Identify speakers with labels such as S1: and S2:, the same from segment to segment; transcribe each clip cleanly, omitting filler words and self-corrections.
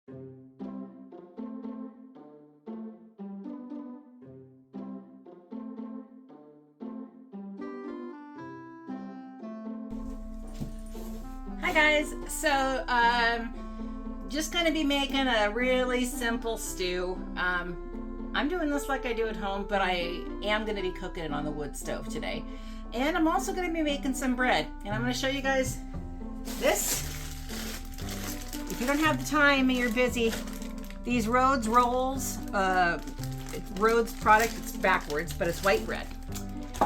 S1: Hi guys, so just gonna be making a really simple stew. I'm doing this like I do at home, but I am gonna be cooking it on the wood stove today. And I'm also gonna be making some bread, and I'm gonna show you guys this. If you don't have the time and you're busy, these Rhodes rolls, Rhodes product, it's backwards, but it's white bread.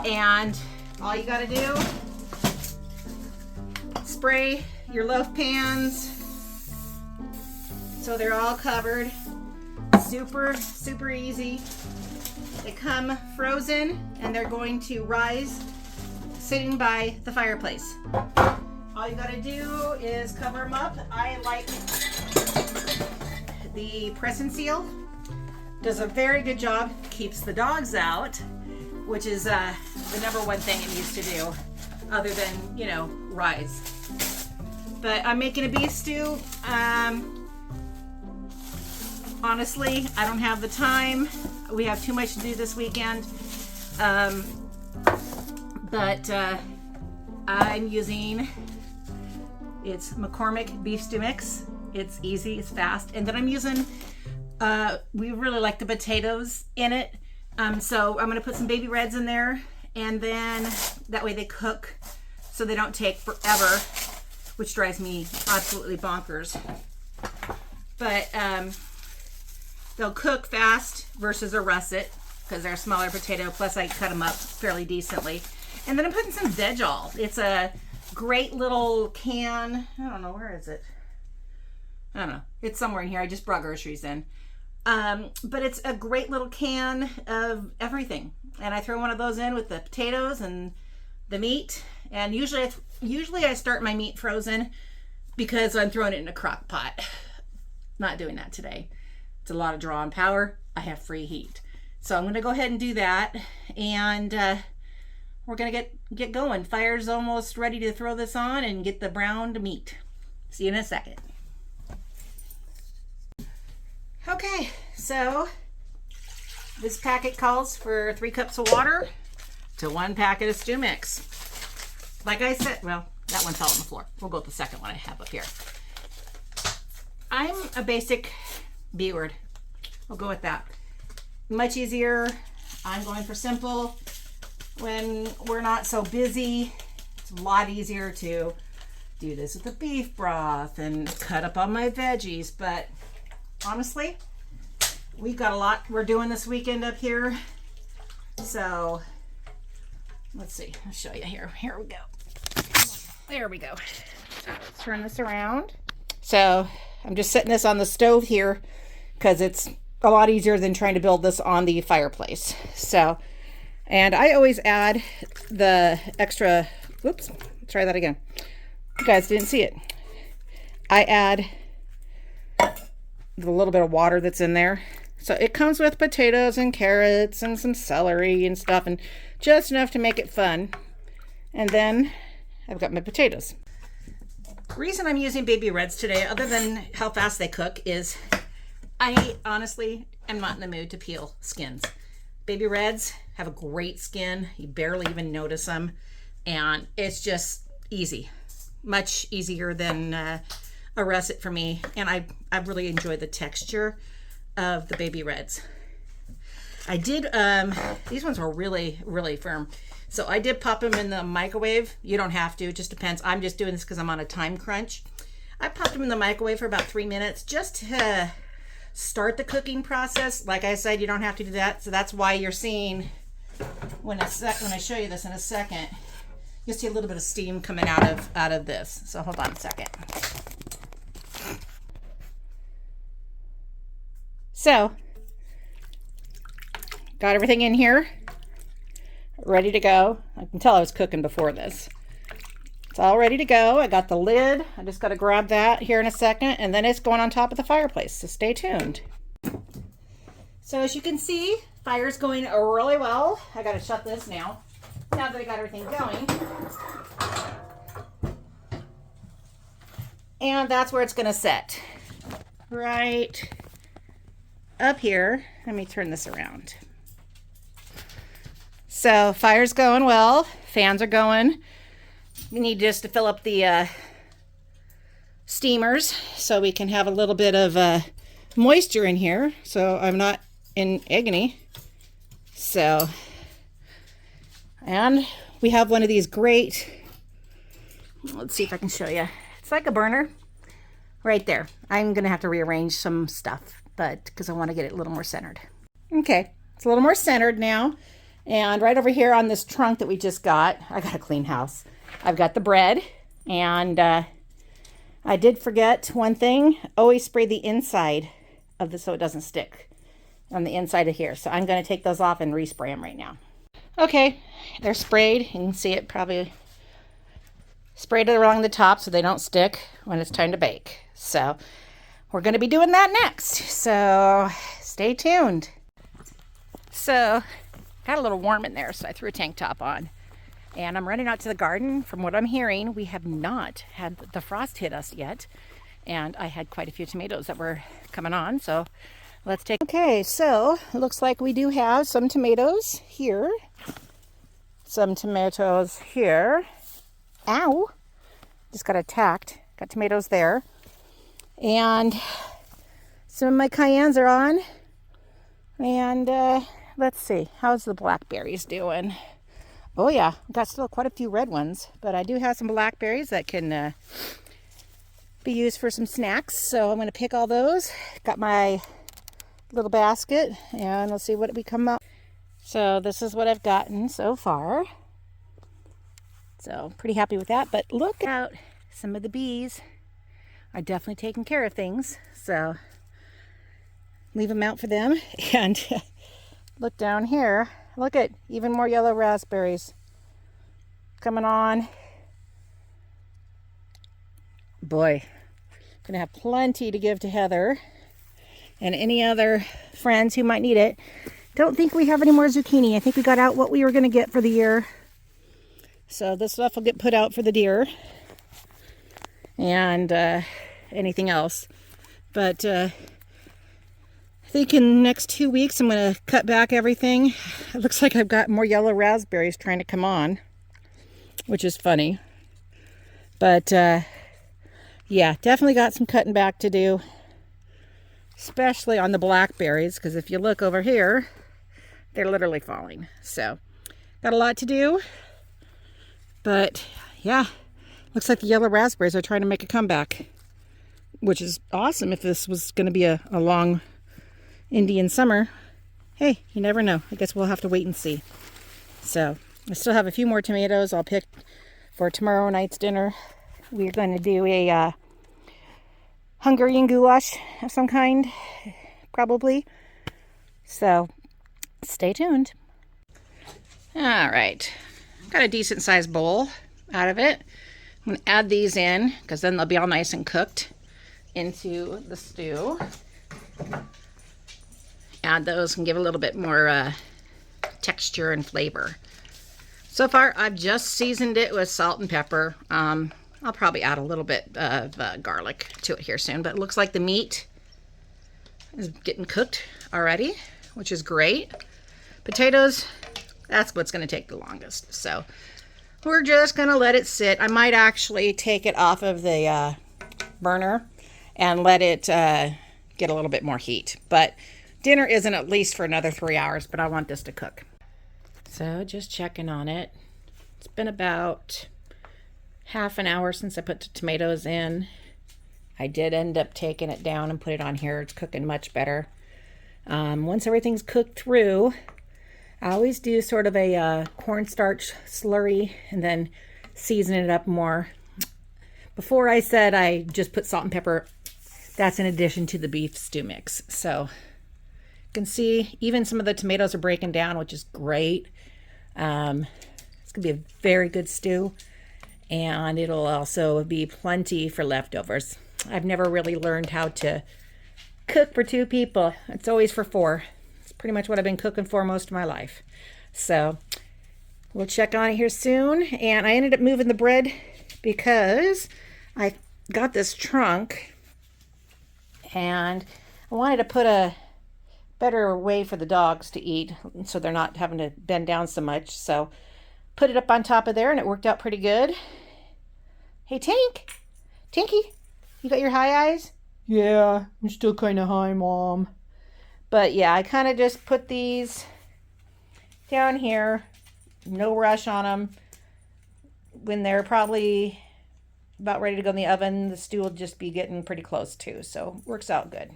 S1: And all you gotta do, spray your loaf pans so they're all covered. Super easy. They come frozen and they're going to rise sitting by the fireplace. All you gotta do is cover them up. I like the press and seal. Does a very good job, keeps the dogs out, which is the number one thing it needs to do, other than, you know, rise. But I'm making a beef stew. Honestly, I don't have the time. We have too much to do this weekend. But I'm using, it's McCormick beef stew mix. It's easy, it's fast. And then I'm using, we really like the potatoes in it. So I'm gonna put some baby reds in there, and then that way they cook so they don't take forever, which drives me absolutely bonkers. But they'll cook fast versus a russet because they're a smaller potato, plus I cut them up fairly decently. And then I'm putting some veg-all. It's a great little can. I don't know, where is it? I don't know. It's somewhere in here. I just brought groceries in. But it's a great little can of everything. And I throw one of those in with the potatoes and the meat. And usually I start my meat frozen because I'm throwing it in a crock pot. Not doing that today. It's a lot of draw on power. I have free heat. So I'm going to go ahead and do that. And we're going to get going. Fire's almost ready to throw this on and get the browned meat. See you in a second. Okay, so this packet calls for 3 cups of water to 1 packet of stew mix. Like I said, well, that one fell on the floor. We'll go with the second one I have up here. I'm a basic B word. We'll go with that. Much easier. I'm going for simple. When we're not so busy, it's a lot easier to do this with the beef broth and cut up on my veggies. But honestly, we've got a lot we're doing this weekend up here. So let's see. I'll show you here. Here we go. There we go. Let's turn this around. So I'm just setting this on the stove here because it's a lot easier than trying to build this on the fireplace. So, and I always add the extra, whoops, try that again. You guys didn't see it. I add the little bit of water that's in there. So it comes with potatoes and carrots and some celery and stuff, and just enough to make it fun. And then I've got my potatoes. The reason I'm using baby reds today, other than how fast they cook, is I honestly am not in the mood to peel skins. Baby reds have a great skin. You barely even notice them. And it's just easy. Much easier than a russet for me. And I really enjoy the texture of the baby reds. I did, these ones were really firm. So I did pop them in the microwave. You don't have to, it just depends. I'm just doing this because I'm on a time crunch. I popped them in the microwave for about 3 minutes just to start the cooking process. Like I said, you don't have to do that. So that's why you're seeing, when I show you this in a second, you'll see a little bit of steam coming out of this. So hold on a second. So, got everything in here, ready to go. I can tell I was cooking before this. It's all ready to go. I got the lid. I just got to grab that here in a second, and then it's going on top of the fireplace, so stay tuned. So as you can see, fire's going really well. I got to shut this now that I got everything going. And that's where it's going to sit. right up here. Let me turn this around. So fire's going well, fans are going. We need just to fill up the steamers so we can have a little bit of moisture in here so I'm not in agony. So, and we have one of these great, let's see if I can show you. It's like a burner right there. I'm gonna have to rearrange some stuff, but because I want to get it a little more centered. Okay, it's a little more centered now. And right over here on this trunk that we just got, I got a clean house. I've got the bread, and I did forget one thing. Always spray the inside of this so it doesn't stick on the inside of here. So I'm going to take those off and respray them right now. Okay, they're sprayed. You can see it probably sprayed it along the top so they don't stick when it's time to bake. So we're going to be doing that next. So stay tuned. So got a little warm in there, so I threw a tank top on. And I'm running out to the garden. From what I'm hearing, we have not had the frost hit us yet. And I had quite a few tomatoes that were coming on, so let's take... Okay, so it looks like we do have some tomatoes here. Some tomatoes here. Ow! Just got attacked. Got tomatoes there. And some of my cayennes are on. And let's see, how's the blackberries doing? Oh yeah, got still quite a few red ones, but I do have some blackberries that can be used for some snacks. So I'm going to pick all those. Got my little basket, and let's see what we come up. So this is what I've gotten so far. So pretty happy with that. But look out, some of the bees are definitely taking care of things. So leave them out for them. And look down here. Look at even more yellow raspberries coming on. Boy, gonna have plenty to give to Heather and any other friends who might need it. Don't think we have any more zucchini. I think we got out what we were gonna get for the year. So this stuff will get put out for the deer and anything else. But I think in the next 2 weeks I'm going to cut back everything. It looks like I've got more yellow raspberries trying to come on, which is funny. But yeah, definitely got some cutting back to do, especially on the blackberries, because if you look over here, they're literally falling. So got a lot to do. But yeah, looks like the yellow raspberries are trying to make a comeback, which is awesome if this was going to be a long Indian summer. Hey, you never know. I guess we'll have to wait and see. So I still have a few more tomatoes I'll pick for tomorrow night's dinner. We're going to do a Hungarian goulash of some kind, probably. So stay tuned. All right. Got a decent sized bowl out of it. I'm going to add these in because then they'll be all nice and cooked into the stew. Add those and give a little bit more texture and flavor. So far, I've just seasoned it with salt and pepper. I'll probably add a little bit of garlic to it here soon, but it looks like the meat is getting cooked already, which is great. Potatoes, that's what's going to take the longest. So we're just going to let it sit. I might actually take it off of the burner and let it get a little bit more heat. But dinner isn't at least for another 3 hours, but I want this to cook. So just checking on it. It's been about half an hour since I put the tomatoes in. I did end up taking it down and put it on here. It's cooking much better. Once everything's cooked through, I always do sort of a cornstarch slurry and then season it up more. Before I said I just put salt and pepper. That's in addition to the beef stew mix. So you can see even some of the tomatoes are breaking down, which is great. It's going to be a very good stew. And it'll also be plenty for leftovers. I've never really learned how to cook for 2 people. It's always for 4. It's pretty much what I've been cooking for most of my life. So we'll check on it here soon. And I ended up moving the bread because I got this trunk And I wanted to put a better way for the dogs to eat so they're not having to bend down so much. So put it up on top of there and it worked out pretty good. Hey, Tinky, you got your high eyes? Yeah, I'm still kind of high, Mom. But yeah, I kind of just put these down here. No rush on them. When they're probably about ready to go in the oven, the stew will just be getting pretty close too. So works out good.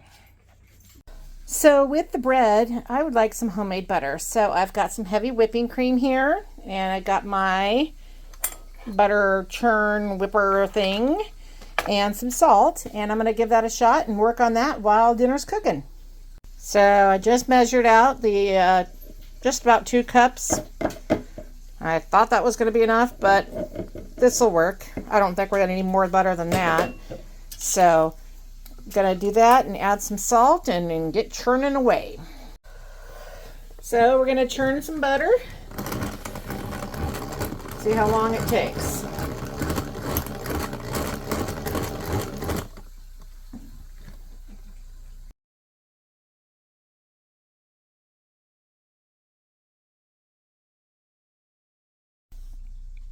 S1: So with the bread, I would like some homemade butter. So I've got some heavy whipping cream here, and I got my butter churn whipper thing and some salt, and I'm going to give that a shot and work on that while dinner's cooking. So I just measured out the just about 2 cups. I thought that was going to be enough, but this will work. I don't think we're going to need more butter than that. So I'm going to do that and add some salt and get churning away. So we're going to churn some butter. See how long it takes.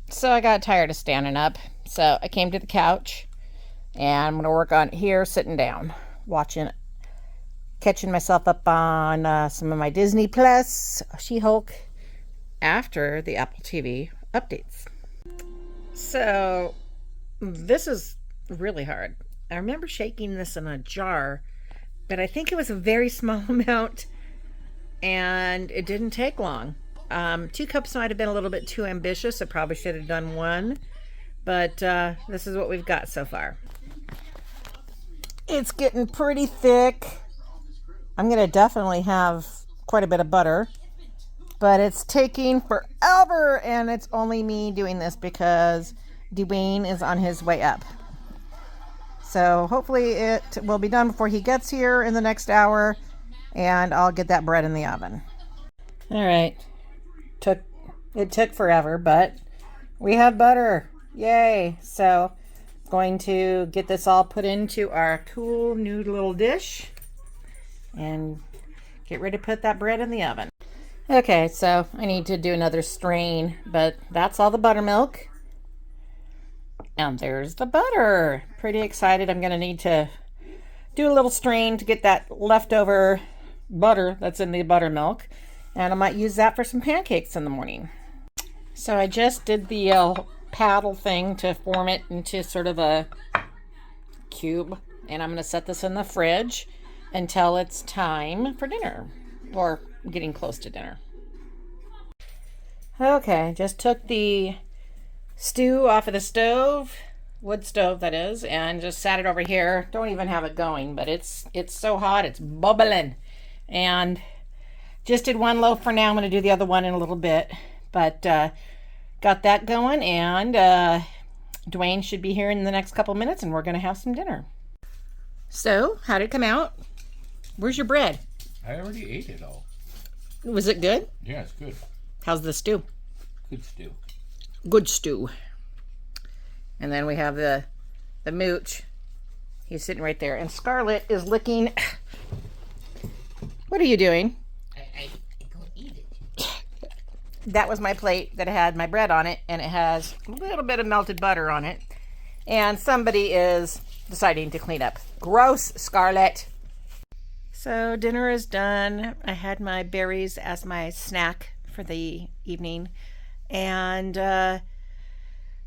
S1: So I got tired of standing up, so I came to the couch, and I'm going to work on it here sitting down, catching myself up on some of my Disney Plus, She-Hulk, after the Apple TV updates. So this is really hard. I remember shaking this in a jar, but I think it was a very small amount, and it didn't take long. 2 cups might have been a little bit too ambitious. I probably should have done 1, but this is what we've got so far. It's getting pretty thick. I'm going to definitely have quite a bit of butter, but it's taking forever, and it's only me doing this because Dwayne is on his way up. So hopefully it will be done before he gets here in the next hour, and I'll get that bread in the oven. All right. It took forever, but we have butter. Yay. So I'm going to get this all put into our cool new little dish and get ready to put that bread in the oven. Okay, so I need to do another strain, but that's all the buttermilk. And there's the butter. Pretty excited. I'm going to need to do a little strain to get that leftover butter that's in the buttermilk. And I might use that for some pancakes in the morning. So I just did the paddle thing to form it into sort of a cube. And I'm going to set this in the fridge until it's time for dinner. Or getting close to dinner. Okay, just took the stew off of the stove. Wood stove, that is. And just sat it over here. Don't even have it going, but it's so hot, it's bubbling. And just did 1 loaf for now. I'm going to do the other one in a little bit. But got that going, and Dwayne should be here in the next couple minutes, and we're going to have some dinner. So, how did it come out? Where's your bread?
S2: I already ate it all.
S1: Was it good?
S2: Yeah, it's good.
S1: How's the stew?
S2: Good stew.
S1: Good stew. And then we have the mooch. He's sitting right there. And Scarlett is licking. What are you doing?
S2: I go eat it.
S1: That was my plate that had my bread on it, and it has a little bit of melted butter on it. And somebody is deciding to clean up. Gross, Scarlett. So dinner is done. I had my berries as my snack for the evening. And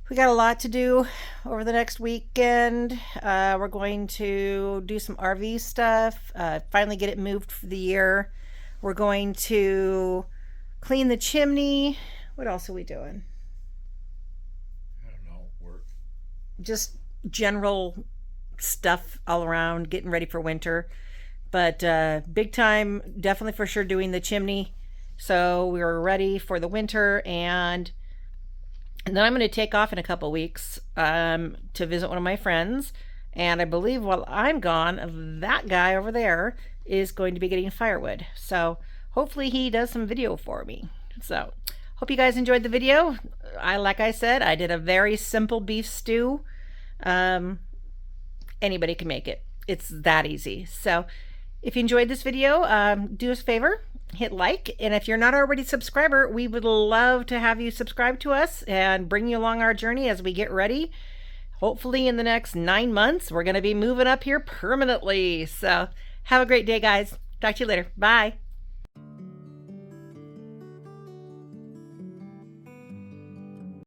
S1: we got a lot to do over the next weekend. We're going to do some RV stuff, finally get it moved for the year. We're going to clean the chimney. What else are we doing?
S2: I don't know. Work.
S1: Just general stuff all around, getting ready for winter. But big time, definitely for sure doing the chimney. So we were ready for the winter, and then I'm going to take off in a couple weeks to visit one of my friends. And I believe while I'm gone, that guy over there is going to be getting firewood. So hopefully he does some video for me. So hope you guys enjoyed the video. Like I said, I did a very simple beef stew. Anybody can make it. It's that easy. So if you enjoyed this video, do us a favor, hit like. And if you're not already a subscriber, we would love to have you subscribe to us and bring you along our journey as we get ready. Hopefully in the next 9 months, we're going to be moving up here permanently. So have a great day, guys. Talk to you later. Bye.